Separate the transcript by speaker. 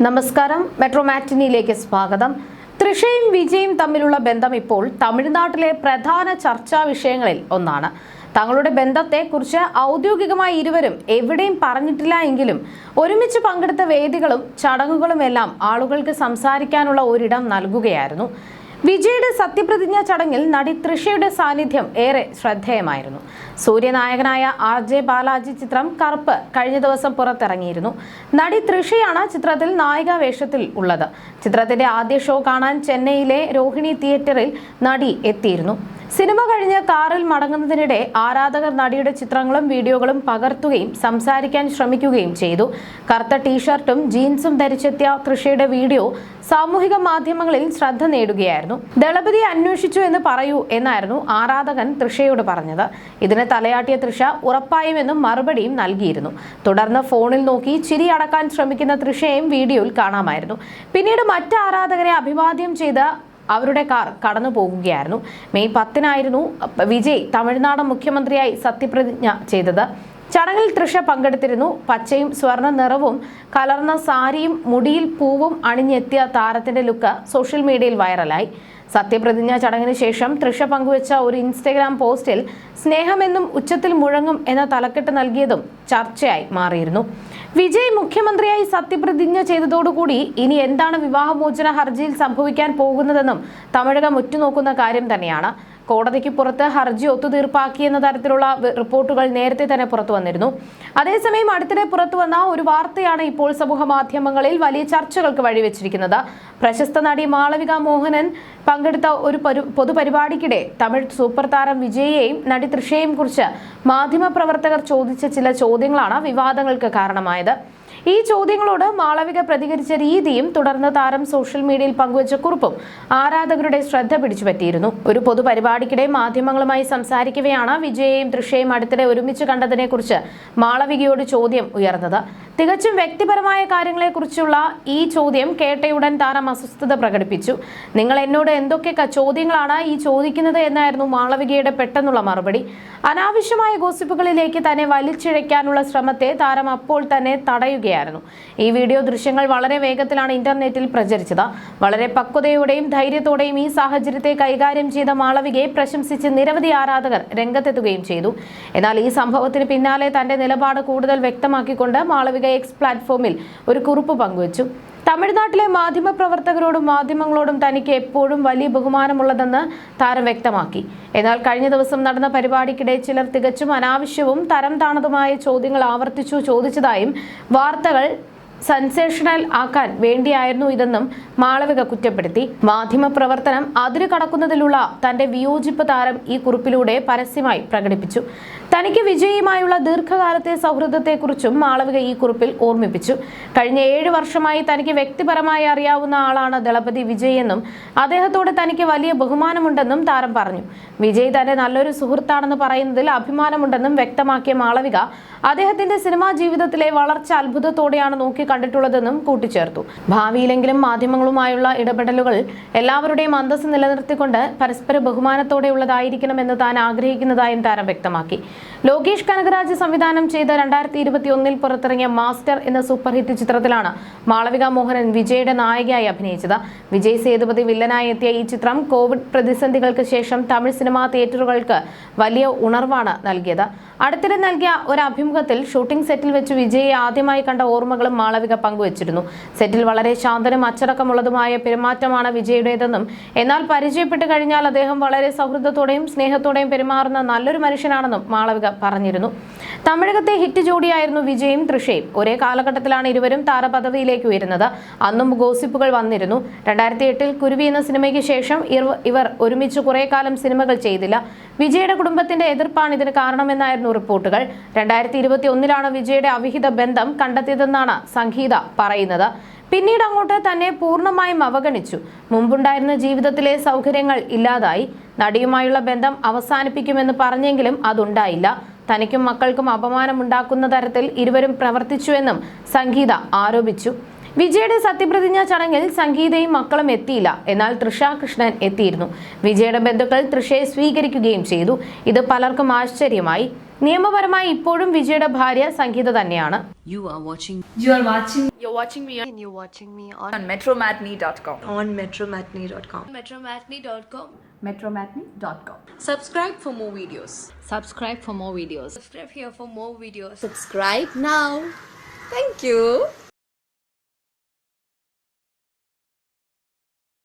Speaker 1: നമസ്കാരം. മെട്രോ മാറ്റിനിയിലേക്ക് സ്വാഗതം. തൃഷയും വിജയും തമ്മിലുള്ള ബന്ധം ഇപ്പോൾ തമിഴ്നാട്ടിലെ പ്രധാന ചർച്ചാ വിഷയങ്ങളിൽ ഒന്നാണ്. തങ്ങളുടെ ബന്ധത്തെക്കുറിച്ച് ഔദ്യോഗികമായി ഇരുവരും എവിടെയും പറഞ്ഞിട്ടില്ല എങ്കിലും ഒരുമിച്ച് പങ്കെടുത്ത വേദികളും ചടങ്ങുകളും എല്ലാം ആളുകൾക്ക് സംസാരിക്കാനുള്ള ഒരിടം നൽകുകയായിരുന്നു. വിജയുടെ സത്യപ്രതിജ്ഞാ ചടങ്ങിൽ നടി തൃഷയുടെ സാന്നിധ്യം ഏറെ ശ്രദ്ധേയമായിരുന്നു. സൂര്യനായകനായ RJ ബാലാജി ചിത്രം കറുപ്പ് കഴിഞ്ഞ ദിവസം പുറത്തിറങ്ങിയിരുന്നു. നടി തൃഷയാണ് ചിത്രത്തിൽ നായികാ വേഷത്തിൽ ഉള്ളത്. ചിത്രത്തിന്റെ ആദ്യ ഷോ കാണാൻ ചെന്നൈയിലെ രോഹിണി തിയേറ്ററിൽ നടി എത്തിയിരുന്നു. സിനിമ കഴിഞ്ഞ് കാറിൽ മടങ്ങുന്നതിനിടെ ആരാധകർ നടിയുടെ ചിത്രങ്ങളും വീഡിയോകളും പകർത്തുകയും സംസാരിക്കാൻ ശ്രമിക്കുകയും ചെയ്തു. കറുത്ത ടീഷർട്ടും ജീൻസും ധരിച്ചെത്തിയ തൃഷയുടെ വീഡിയോ സാമൂഹിക മാധ്യമങ്ങളിൽ ശ്രദ്ധ നേടുകയായിരുന്നു. ദളപതിയെ അന്വേഷിച്ചു എന്ന് പറയൂ എന്നായിരുന്നു ആരാധകൻ തൃഷയോട് പറഞ്ഞത്. ഇതിന് തലയാട്ടിയ തൃഷ ഉറപ്പായും എന്നും മറുപടിയും നൽകിയിരുന്നു. തുടർന്ന് ഫോണിൽ നോക്കി ചിരി അടക്കാൻ ശ്രമിക്കുന്ന തൃഷയെയും വീഡിയോയിൽ കാണാമായിരുന്നു. പിന്നീട് മറ്റ് ആരാധകരെ അഭിവാദ്യം ചെയ്ത് അവരുടെ കാർ കടന്നു പോകുകയായിരുന്നു. മെയ് 10-നായിരുന്നു വിജയ് തമിഴ്നാട് മുഖ്യമന്ത്രിയായി സത്യപ്രതിജ്ഞ ചെയ്തത്. ചടങ്ങിൽ തൃഷ പങ്കെടുത്തിരുന്നു. പച്ചയും സ്വർണ്ണ നിറവും കലർന്ന സാരിയും മുടിയിൽ പൂവും അണിഞ്ഞെത്തിയ താരത്തിന്റെ ലുക്ക് സോഷ്യൽ മീഡിയയിൽ വൈറലായി. സത്യപ്രതിജ്ഞാ ചടങ്ങിന് ശേഷം തൃഷ പങ്കുവച്ച ഒരു ഇൻസ്റ്റഗ്രാം പോസ്റ്റിൽ സ്നേഹമെന്നും ഉച്ചത്തിൽ മുഴങ്ങും എന്ന തലക്കെട്ട് നൽകിയതും ചർച്ചയായി മാറിയിരുന്നു. വിജയ് മുഖ്യമന്ത്രിയായി സത്യപ്രതിജ്ഞ ചെയ്തതോടുകൂടി ഇനി എന്താണ് വിവാഹമോചന ഹർജിയിൽ സംഭവിക്കാൻ പോകുന്നതെന്നും തമിഴകം ഉറ്റുനോക്കുന്ന കാര്യം തന്നെയാണ്. കോടതിക്ക് പുറത്ത് ഹർജി ഒത്തുതീർപ്പാക്കിയെന്ന തരത്തിലുള്ള റിപ്പോർട്ടുകൾ നേരത്തെ തന്നെ പുറത്തു വന്നിരുന്നു. അതേസമയം അടുത്തിടെ പുറത്തു വന്ന ഒരു വാർത്തയാണ് ഇപ്പോൾ സമൂഹ മാധ്യമങ്ങളിൽ വലിയ ചർച്ചകൾക്ക് വഴിവെച്ചിരിക്കുന്നത്. പ്രശസ്ത നടി മാളവിക മോഹനൻ പങ്കെടുത്ത ഒരു പൊതുപരിപാടിക്കിടെ തമിഴ് സൂപ്പർ താരം വിജയെയും നടി തൃഷയെയും കുറിച്ച് മാധ്യമപ്രവർത്തകർ ചോദിച്ച ചില ചോദ്യങ്ങളാണ് വിവാദങ്ങൾക്ക് കാരണമായത്. ഈ ചോദ്യങ്ങളോട് മാളവിക പ്രതികരിച്ച രീതിയും തുടർന്ന് താരം സോഷ്യൽ മീഡിയയിൽ പങ്കുവച്ച കുറിപ്പും ആരാധകരുടെ ശ്രദ്ധ പിടിച്ചുപറ്റിയിരുന്നു. ഒരു പൊതുപരിപാടിക്കിടെ മാധ്യമങ്ങളുമായി സംസാരിക്കവെയാണ് വിജയെയും തൃഷയെയും അടുത്തിടെ ഒരുമിച്ച് കണ്ടതിനെ കുറിച്ച് മാളവികയോട് ചോദ്യം ഉയർന്നത്. തികച്ചും വ്യക്തിപരമായ കാര്യങ്ങളെക്കുറിച്ചുള്ള ഈ ചോദ്യം കേട്ടയുടൻ താരം അസ്വസ്ഥത പ്രകടിപ്പിച്ചു. നിങ്ങൾ എന്നോട് എന്തൊക്കെ ചോദ്യങ്ങളാണ് ഈ ചോദിക്കുന്നത് എന്നായിരുന്നു മാളവികയുടെ പെട്ടെന്നുള്ള മറുപടി. അനാവശ്യമായ ഗോസിപ്പുകളിലേക്ക് തന്നെ വലിച്ചിഴയ്ക്കാനുള്ള ശ്രമത്തെ താരം അപ്പോൾ തന്നെ തടയുകയായിരുന്നു. ഈ വീഡിയോ ദൃശ്യങ്ങൾ വളരെ വേഗത്തിലാണ് ഇന്റർനെറ്റിൽ പ്രചരിച്ചത്. വളരെ പക്വതയോടെയും ധൈര്യത്തോടെയും ഈ സാഹചര്യത്തെ കൈകാര്യം ചെയ്ത മാളവികയെ പ്രശംസിച്ച് നിരവധി ആരാധകർ രംഗത്തെത്തുകയും ചെയ്തു. എന്നാൽ ഈ സംഭവത്തിന് പിന്നാലെ തന്റെ നിലപാട് കൂടുതൽ വ്യക്തമാക്കിക്കൊണ്ട് മാളവിക എക്സ് പ്ലാറ്റ്ഫോമിൽ ഒരു കുറിപ്പ് പങ്കുവച്ചു. തമിഴ്നാട്ടിലെ മാധ്യമപ്രവർത്തകരോടും മാധ്യമങ്ങളോടും തനിക്ക് എപ്പോഴും വലിയ ബഹുമാനമുള്ളതെന്ന് താരം വ്യക്തമാക്കി. എന്നാൽ കഴിഞ്ഞ ദിവസം നടന്ന പരിപാടിക്കിടെ ചിലർ തികച്ചും അനാവശ്യവും തരം താണതുമായ ചോദ്യങ്ങൾ ആവർത്തിച്ചു ചോദിച്ചതായും വാർത്തകൾ സെൻസേഷണൽ ആക്കാൻ വേണ്ടിയായിരുന്നു ഇതെന്നും മാളവിക കുറ്റപ്പെടുത്തി. മാധ്യമപ്രവർത്തനം അതിരു കടക്കുന്നതിലുള്ള തന്റെ വിയോജിപ്പ് താരം ഈ കുറിപ്പിലൂടെ പരസ്യമായി പ്രകടിപ്പിച്ചു. തനിക്ക് വിജയുമായുള്ള ദീർഘകാലത്തെ സൗഹൃദത്തെക്കുറിച്ചും മാളവിക ഈ കുറിപ്പിൽ ഓർമ്മിപ്പിച്ചു. കഴിഞ്ഞ 7 വർഷമായി തനിക്ക് വ്യക്തിപരമായി അറിയാവുന്ന ആളാണ് ദളപതി വിജയ് എന്നും അദ്ദേഹത്തോട് തനിക്ക് വലിയ ബഹുമാനമുണ്ടെന്നും താരം പറഞ്ഞു. വിജയ് തന്റെ നല്ലൊരു സുഹൃത്താണെന്ന് പറയുന്നതിൽ അഭിമാനമുണ്ടെന്നും വ്യക്തമാക്കിയ മാളവിക അദ്ദേഹത്തിന്റെ സിനിമാ ജീവിതത്തിലെ വളർച്ച അത്ഭുതത്തോടെയാണ് നോക്കി കണ്ടിട്ടുള്ളതെന്നും കൂട്ടിച്ചേർത്തു. ഭാവിയിലെങ്കിലും മാധ്യമങ്ങളുമായുള്ള ഇടപെടലുകൾ എല്ലാവരുടെയും അന്തസ്സ് നിലനിർത്തിക്കൊണ്ട് പരസ്പര ബഹുമാനത്തോടെയുള്ളതായിരിക്കണമെന്ന് താൻ ആഗ്രഹിക്കുന്നതായും താരം വ്യക്തമാക്കി. ലോകേഷ് കനകരാജ് സംവിധാനം ചെയ്ത 2021 പുറത്തിറങ്ങിയ മാസ്റ്റർ എന്ന സൂപ്പർ ഹിറ്റ് ചിത്രത്തിലാണ് മാളവിക മോഹനൻ വിജയുടെ നായികയായി അഭിനയിച്ചത്. വിജയ് സേതുപതി വില്ലനായി എത്തിയ ഈ ചിത്രം കോവിഡ് പ്രതിസന്ധികൾക്ക് ശേഷം തമിഴ് സിനിമാ തിയേറ്ററുകൾക്ക് വലിയ ഉണർവാണ് നൽകിയത്. അടുത്തിടെ നൽകിയ ഒരു അഭിമുഖത്തിൽ ഷൂട്ടിംഗ് സെറ്റിൽ വെച്ച് വിജയെ ആദ്യമായി കണ്ട ഓർമ്മകളും മാളവിക പങ്കുവച്ചിരുന്നു. സെറ്റിൽ വളരെ ശാന്തനും അച്ചടക്കമുള്ളതുമായ പെരുമാറ്റമാണ് വിജയുടേതെന്നും എന്നാൽ പരിചയപ്പെട്ട് കഴിഞ്ഞാൽ അദ്ദേഹം വളരെ സൗഹൃദത്തോടെയും സ്നേഹത്തോടെയും പെരുമാറുന്ന നല്ലൊരു മനുഷ്യനാണെന്നും മാളവിക പറഞ്ഞിരുന്നു. തമിഴകത്തെ ഹിറ്റ് ജോഡിയായിരുന്നു വിജയും തൃഷയും. ഒരേ കാലഘട്ടത്തിലാണ് ഇരുവരും താരപദവിയിലേക്ക് ഉയരുന്നത്. അന്നും ഗോസിപ്പുകൾ വന്നിരുന്നു. 2008 കുരുവി എന്ന സിനിമയ്ക്ക് ശേഷം ഇവർ ഒരുമിച്ച് കുറെ കാലം സിനിമകൾ ചെയ്തില്ല. വിജയുടെ കുടുംബത്തിന്റെ എതിർപ്പാണ് ഇതിന് കാരണമെന്നായിരുന്നു റിപ്പോർട്ടുകൾ. 2021 വിജയുടെ അവിഹിത ബന്ധം കണ്ടെത്തിയതെന്നാണ് സംഗീത പറയുന്നത്. പിന്നീട് അങ്ങോട്ട് തന്നെ പൂർണ്ണമായും അവഗണിച്ചു. മുമ്പുണ്ടായിരുന്ന ജീവിതത്തിലെ സൗകര്യങ്ങൾ ഇല്ലാതായി. നടിയുമായുള്ള ബന്ധം അവസാനിപ്പിക്കുമെന്ന് പറഞ്ഞെങ്കിലും അതുണ്ടായില്ല. തനിക്കും മക്കൾക്കും അപമാനമുണ്ടാക്കുന്ന തരത്തിൽ ഇരുവരും പ്രവർത്തിച്ചുവെന്നും സംഗീത ആരോപിച്ചു. വിജയുടെ സത്യപ്രതിജ്ഞാ ചടങ്ങിൽ സംഗീതയും മക്കളും എത്തിയില്ല. എന്നാൽ തൃഷ കൃഷ്ണൻ എത്തിയിരുന്നു. വിജയുടെ ബന്ധുക്കൾ തൃഷയെ സ്വീകരിക്കുകയും ചെയ്തു. ഇത് പലർക്കും ആശ്ചര്യമായി. നിയമപരമായി ഇപ്പോഴും വിജയുടെ ഭാര്യ സംഗീത തന്നെയാണ്.
Speaker 2: You are watching
Speaker 3: You're watching
Speaker 2: me on
Speaker 3: metromatney.com.
Speaker 2: on metromatney.com.
Speaker 3: metromatney.com.
Speaker 2: Subscribe for more videos.
Speaker 1: Subscribe for more videos.
Speaker 2: Subscribe here for more videos.
Speaker 4: Subscribe now. Thank you.